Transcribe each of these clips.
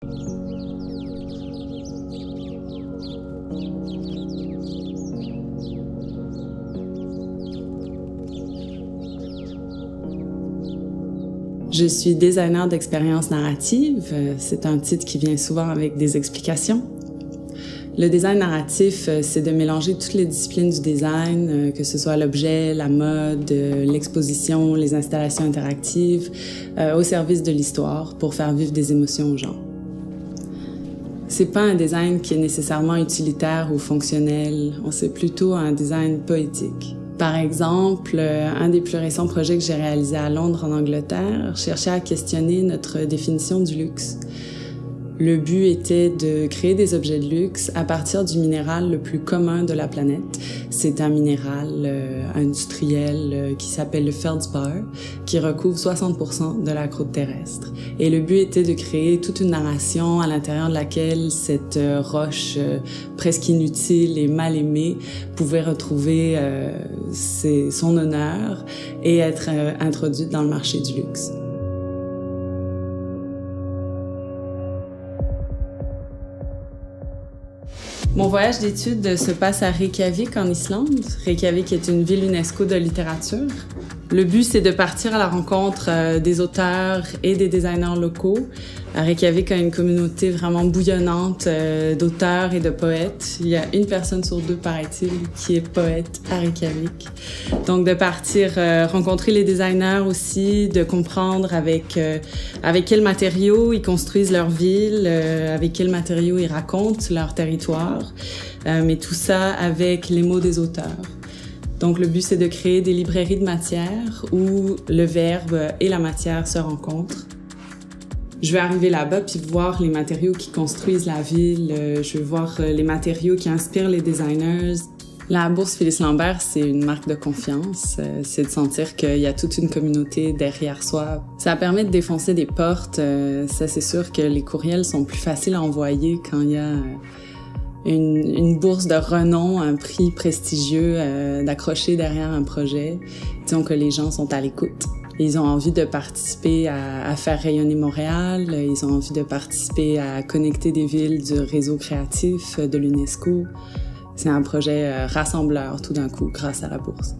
Je suis designer d'expérience narrative. C'est un titre qui vient souvent avec des explications. Le design narratif, c'est de mélanger toutes les disciplines du design, que ce soit l'objet, la mode, l'exposition, les installations interactives, au service de l'histoire pour faire vivre des émotions aux gens. C'est pas un design qui est nécessairement utilitaire ou fonctionnel, c'est plutôt un design poétique. Par exemple, un des plus récents projets que j'ai réalisé à Londres, en Angleterre, cherchait à questionner notre définition du luxe. Le but était de créer des objets de luxe à partir du minéral le plus commun de la planète. C'est un minéral industriel qui s'appelle le feldspar, qui recouvre 60% de la croûte terrestre. Et le but était de créer toute une narration à l'intérieur de laquelle cette roche presque inutile et mal aimée pouvait retrouver son honneur et être introduite dans le marché du luxe. Mon voyage d'études se passe à Reykjavik, en Islande. Reykjavik est une ville UNESCO de littérature. Le but, c'est de partir à la rencontre des auteurs et des designers locaux. Reykjavik a une communauté vraiment bouillonnante d'auteurs et de poètes. Il y a une personne sur deux, paraît-il, qui est poète à Reykjavik. Donc, de partir rencontrer les designers aussi, de comprendre avec quels matériaux ils construisent leur ville, avec quels matériaux ils racontent leur territoire, mais tout ça avec les mots des auteurs. Donc, le but, c'est de créer des librairies de matière où le verbe et la matière se rencontrent. Je vais arriver là-bas puis voir les matériaux qui construisent la ville. Je vais voir les matériaux qui inspirent les designers. La Bourse Félix Lambert, c'est une marque de confiance. C'est de sentir qu'il y a toute une communauté derrière soi. Ça permet de défoncer des portes. Ça, c'est sûr que les courriels sont plus faciles à envoyer quand il y a une bourse de renom, un prix prestigieux d'accrocher derrière un projet. Disons que les gens sont à l'écoute. Ils ont envie de participer à faire rayonner Montréal. Ils ont envie de participer à connecter des villes du réseau créatif de l'UNESCO. C'est un projet rassembleur tout d'un coup grâce à la bourse.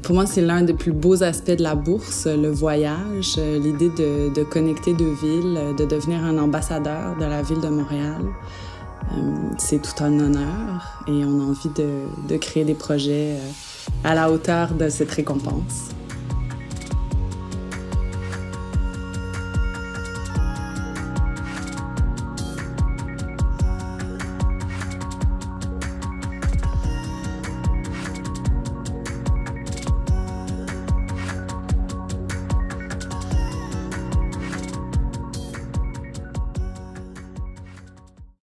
Pour moi, c'est l'un des plus beaux aspects de la bourse, le voyage, l'idée de connecter deux villes, de devenir un ambassadeur de la ville de Montréal. C'est tout un honneur et on a envie de créer des projets à la hauteur de cette récompense.